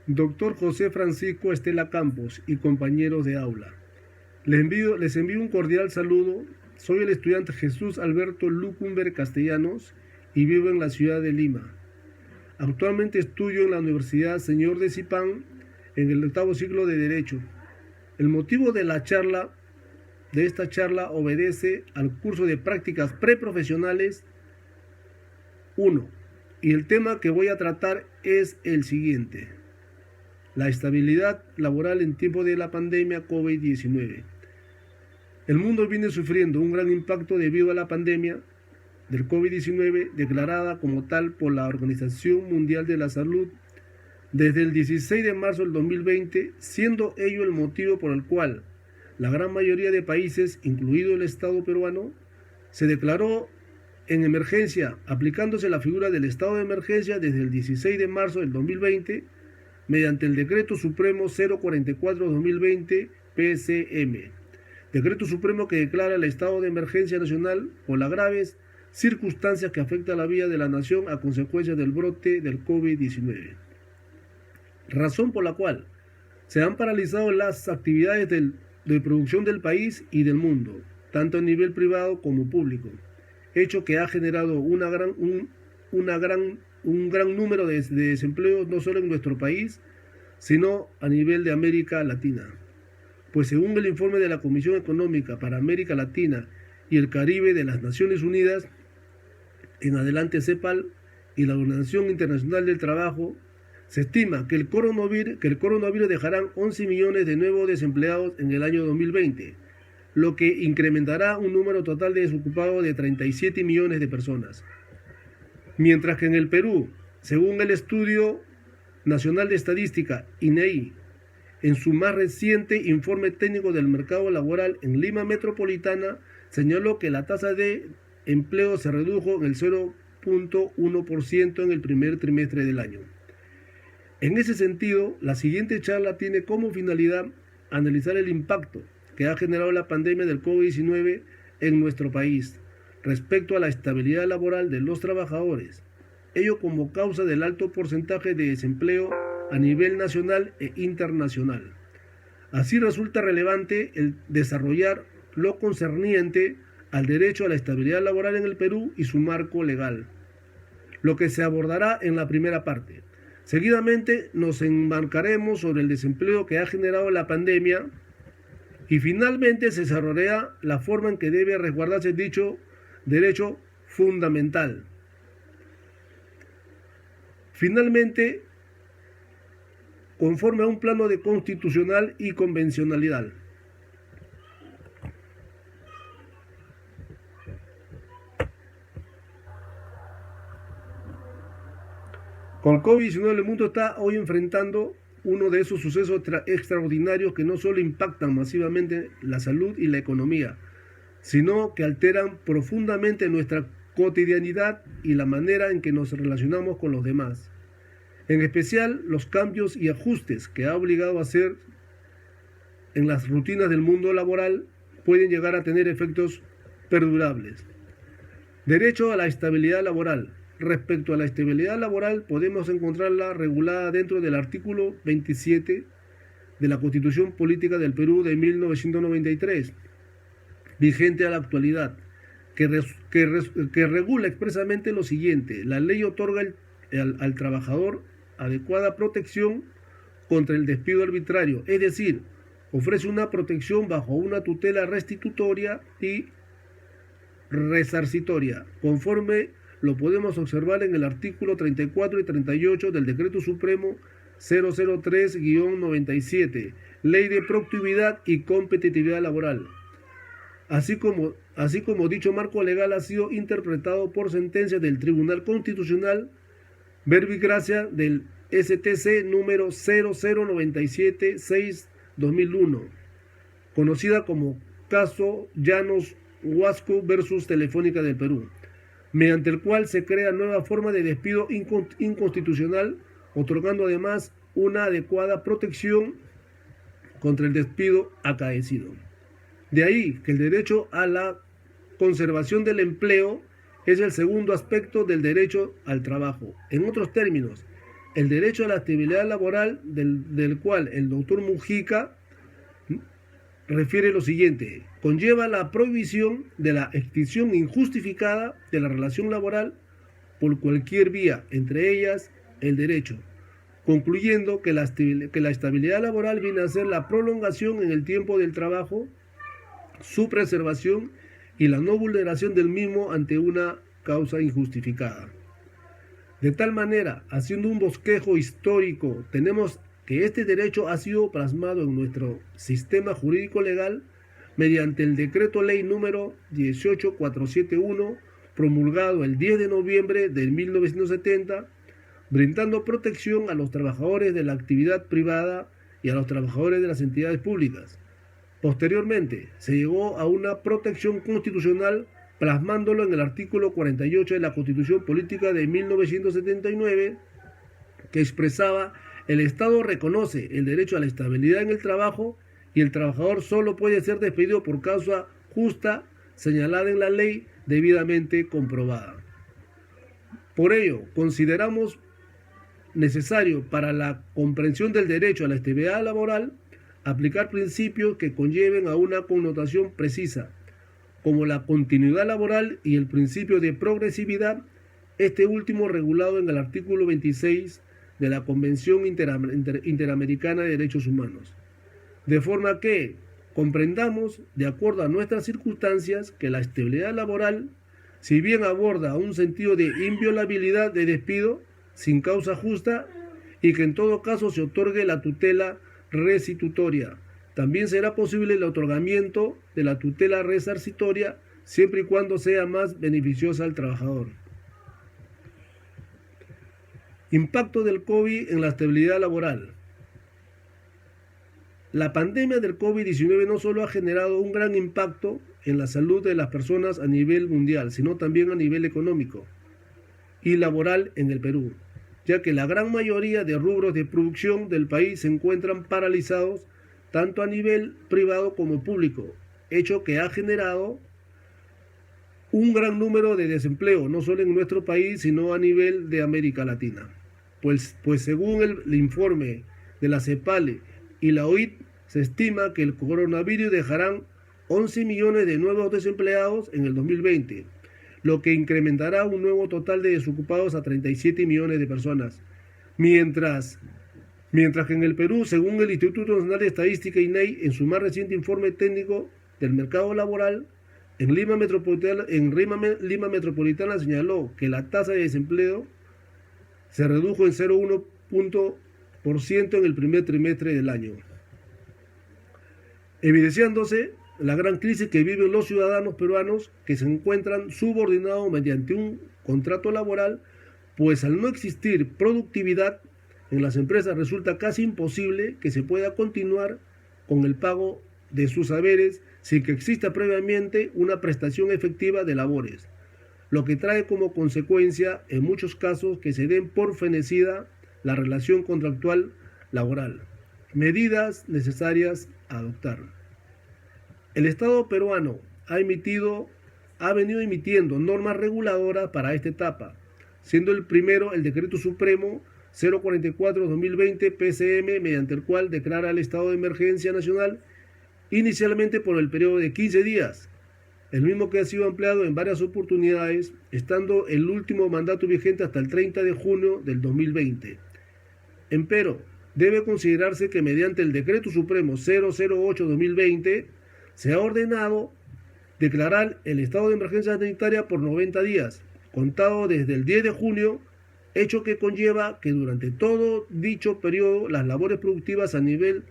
Doctor José Francisco Estela Campos y compañeros de aula. Les envío un cordial saludo. Soy el estudiante Jesús Alberto Lucumber Castellanos y vivo en la ciudad de Lima. Actualmente estudio en la Universidad Señor de Zipán en el 8º ciclo de Derecho. El motivo de esta charla obedece al curso de prácticas preprofesionales 1 y el tema que voy a tratar es el siguiente: la estabilidad laboral en tiempo de la pandemia COVID-19. El mundo viene sufriendo un gran impacto debido a la pandemia del COVID-19 declarada como tal por la Organización Mundial de la Salud desde el 16 de marzo del 2020, siendo ello el motivo por el cual la gran mayoría de países, incluido el Estado peruano, se declaró en emergencia, aplicándose la figura del estado de emergencia desde el 16 de marzo del 2020 mediante el Decreto Supremo 044-2020 PCM, Decreto Supremo que declara el estado de emergencia nacional por las graves circunstancias que afectan la vida de la nación a consecuencia del brote del COVID-19. Razón por la cual se han paralizado las actividades de producción del país y del mundo, tanto a nivel privado como público, hecho que ha generado un gran número de desempleos no solo en nuestro país, sino a nivel de América Latina. Pues según el informe de la Comisión Económica para América Latina y el Caribe de las Naciones Unidas, en adelante CEPAL y la Organización Internacional del Trabajo, se estima que el coronavirus dejará 11 millones de nuevos desempleados en el año 2020, lo que incrementará un número total de desocupados de 37 millones de personas. Mientras que en el Perú, según el Estudio Nacional de Estadística, INEI, en su más reciente informe técnico del mercado laboral en Lima Metropolitana, señaló que la tasa de empleo se redujo en el 0.1% en el primer trimestre del año. En ese sentido, la siguiente charla tiene como finalidad analizar el impacto que ha generado la pandemia del COVID-19 en nuestro país respecto a la estabilidad laboral de los trabajadores, ello como causa del alto porcentaje de desempleo a nivel nacional e internacional. Así resulta relevante el desarrollar lo concerniente al derecho a la estabilidad laboral en el Perú y su marco legal, lo que se abordará en la primera parte. Seguidamente nos enmarcaremos sobre el desempleo que ha generado la pandemia y finalmente se desarrollará la forma en que debe resguardarse dicho derecho fundamental. Finalmente, conforme a un plano de constitucional y convencionalidad. Con el COVID-19 el mundo está hoy enfrentando uno de esos sucesos extraordinarios que no solo impactan masivamente la salud y la economía, sino que alteran profundamente nuestra cotidianidad y la manera en que nos relacionamos con los demás. En especial, los cambios y ajustes que ha obligado a hacer en las rutinas del mundo laboral pueden llegar a tener efectos perdurables. Derecho a la estabilidad laboral. Respecto a la estabilidad laboral, podemos encontrarla regulada dentro del artículo 27 de la Constitución Política del Perú de 1993, vigente a la actualidad, que regula expresamente lo siguiente: la ley otorga al trabajador adecuada protección contra el despido arbitrario, es decir, ofrece una protección bajo una tutela restitutoria y resarcitoria, conforme lo podemos observar en el artículo 34 y 38 del Decreto Supremo 003-97, Ley de Productividad y Competitividad Laboral. Así como dicho marco legal ha sido interpretado por sentencia del Tribunal Constitucional, verbigracia del STC número 00976-2001, conocida como caso Llanos Huasco versus Telefónica del Perú, mediante el cual se crea nueva forma de despido inconstitucional, otorgando además una adecuada protección contra el despido acaecido. De ahí que el derecho a la conservación del empleo es el segundo aspecto del derecho al trabajo. En otros términos, El derecho a la estabilidad laboral, del cual el doctor Mujica refiere lo siguiente: conlleva la prohibición de la extinción injustificada de la relación laboral por cualquier vía, entre ellas el derecho, concluyendo que la estabilidad laboral viene a ser la prolongación en el tiempo del trabajo, su preservación y la no vulneración del mismo ante una causa injustificada. De tal manera, haciendo un bosquejo histórico, tenemos que este derecho ha sido plasmado en nuestro sistema jurídico legal mediante el decreto ley número 18471, promulgado el 10 de noviembre de 1970, brindando protección a los trabajadores de la actividad privada y a los trabajadores de las entidades públicas. Posteriormente, se llegó a una protección constitucional plasmándolo en el artículo 48 de la Constitución Política de 1979, que expresaba: el Estado reconoce el derecho a la estabilidad en el trabajo y el trabajador solo puede ser despedido por causa justa señalada en la ley debidamente comprobada. Por ello, consideramos necesario para la comprensión del derecho a la estabilidad laboral aplicar principios que conlleven a una connotación precisa, como la continuidad laboral y el principio de progresividad, este último regulado en el artículo 26 de la Convención Interamericana de Derechos Humanos. De forma que comprendamos, de acuerdo a nuestras circunstancias, que la estabilidad laboral, si bien aborda un sentido de inviolabilidad de despido sin causa justa, y que en todo caso se otorgue la tutela restitutoria, también será posible el otorgamiento de la tutela resarcitoria siempre y cuando sea más beneficiosa al trabajador. Impacto del COVID en la estabilidad laboral. La pandemia del COVID-19 no solo ha generado un gran impacto en la salud de las personas a nivel mundial, sino también a nivel económico y laboral en el Perú, ya que la gran mayoría de rubros de producción del país se encuentran paralizados tanto a nivel privado como público, hecho que ha generado un gran número de desempleo, no solo en nuestro país, sino a nivel de América Latina. Pues según el informe de la CEPALE y la OIT, se estima que el coronavirus dejará 11 millones de nuevos desempleados en el 2020, lo que incrementará un nuevo total de desocupados a 37 millones de personas. Mientras que en el Perú, según el Instituto Nacional de Estadística INEI, en su más reciente informe técnico del mercado laboral, en Lima Metropolitana señaló que la tasa de desempleo se redujo en 0,1% en el primer trimestre del año, evidenciándose la gran crisis que viven los ciudadanos peruanos, que se encuentran subordinados mediante un contrato laboral, pues al no existir productividad en las empresas resulta casi imposible que se pueda continuar con el pago de sus saberes sin que exista previamente una prestación efectiva de labores, lo que trae como consecuencia en muchos casos que se den por fenecida la relación contractual laboral. Medidas necesarias a adoptar. El Estado peruano ha venido emitiendo normas reguladoras para esta etapa, siendo el primero el Decreto Supremo 044-2020 PCM, mediante el cual declara el estado de emergencia nacional inicialmente por el periodo de 15 días, el mismo que ha sido ampliado en varias oportunidades, estando el último mandato vigente hasta el 30 de junio del 2020. Empero, debe considerarse que mediante el Decreto Supremo 008-2020 se ha ordenado declarar el estado de emergencia sanitaria por 90 días, contado desde el 10 de junio, hecho que conlleva que durante todo dicho periodo las labores productivas a nivel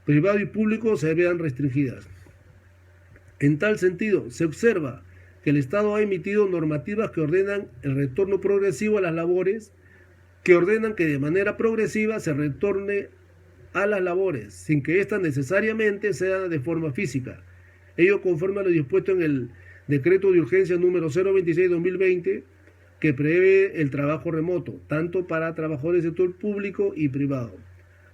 privado y público se vean restringidas. En tal sentido, se observa que el Estado ha emitido normativas que ordenan el retorno progresivo a las labores, que ordenan que de manera progresiva se retorne a las labores, sin que éstas necesariamente sean de forma física. Ello conforme a lo dispuesto en el Decreto de Urgencia número 026-2020, que prevé el trabajo remoto, tanto para trabajadores del sector público y privado.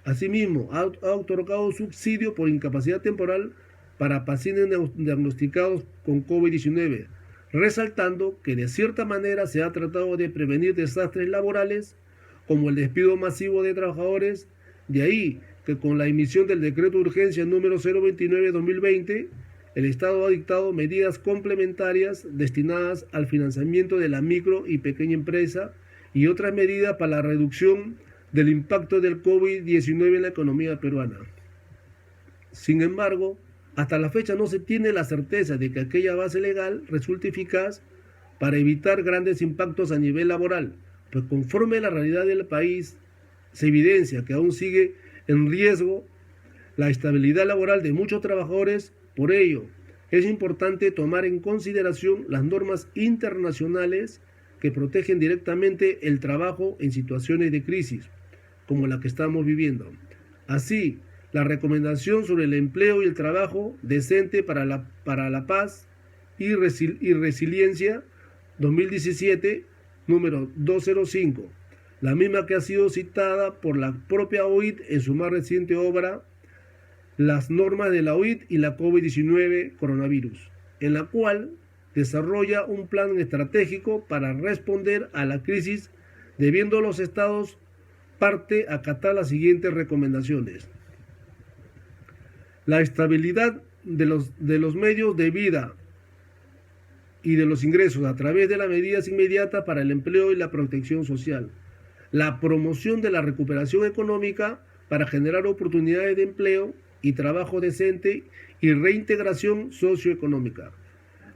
Asimismo, ha otorgado subsidio por incapacidad temporal para pacientes diagnosticados con COVID-19, resaltando que de cierta manera se ha tratado de prevenir desastres laborales como el despido masivo de trabajadores. De ahí que con la emisión del decreto de urgencia número 029/2020, el Estado ha dictado medidas complementarias destinadas al financiamiento de la micro y pequeña empresa y otras medidas para la reducción del impacto del COVID-19 en la economía peruana. Sin embargo, hasta la fecha no se tiene la certeza de que aquella base legal resulte eficaz para evitar grandes impactos a nivel laboral, pues conforme la realidad del país se evidencia que aún sigue en riesgo la estabilidad laboral de muchos trabajadores. Por ello, es importante tomar en consideración las normas internacionales que protegen directamente el trabajo en situaciones de crisis, como la que estamos viviendo. Así, la recomendación sobre el empleo y el trabajo decente para la paz y resiliencia 2017, número 205, la misma que ha sido citada por la propia OIT en su más reciente obra, Las normas de la OIT y la COVID-19 coronavirus, en la cual desarrolla un plan estratégico para responder a la crisis, debiendo los estados parte acatar las siguientes recomendaciones. La estabilidad de los medios de vida y de los ingresos a través de las medidas inmediatas para el empleo y la protección social. La promoción de la recuperación económica para generar oportunidades de empleo y trabajo decente y reintegración socioeconómica.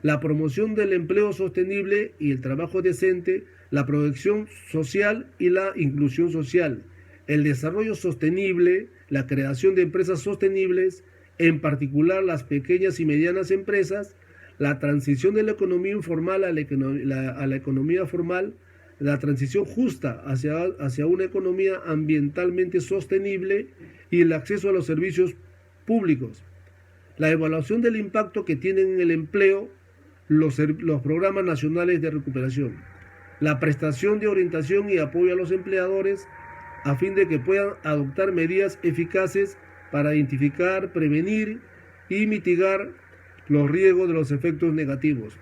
La promoción del empleo sostenible y el trabajo decente, la protección social y la inclusión social. El desarrollo sostenible, la creación de empresas sostenibles, en particular las pequeñas y medianas empresas, la transición de la economía informal a la economía formal, la transición justa hacia una economía ambientalmente sostenible y el acceso a los servicios públicos. La evaluación del impacto que tienen en el empleo los programas nacionales de recuperación. La prestación de orientación y apoyo a los empleadores a fin de que puedan adoptar medidas eficaces para identificar, prevenir y mitigar los riesgos de los efectos negativos,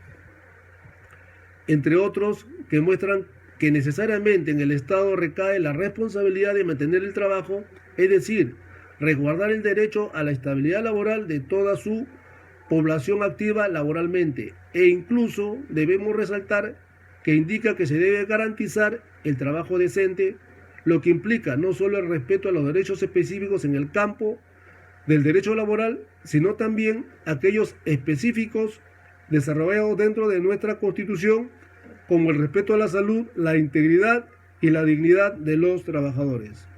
entre otros que muestran que necesariamente en el Estado recae la responsabilidad de mantener el trabajo, es decir, resguardar el derecho a la estabilidad laboral de toda su población activa laboralmente, e incluso debemos resaltar que indica que se debe garantizar el trabajo decente, lo que implica no solo el respeto a los derechos específicos en el campo del derecho laboral, sino también aquellos específicos desarrollados dentro de nuestra Constitución, como el respeto a la salud, la integridad y la dignidad de los trabajadores.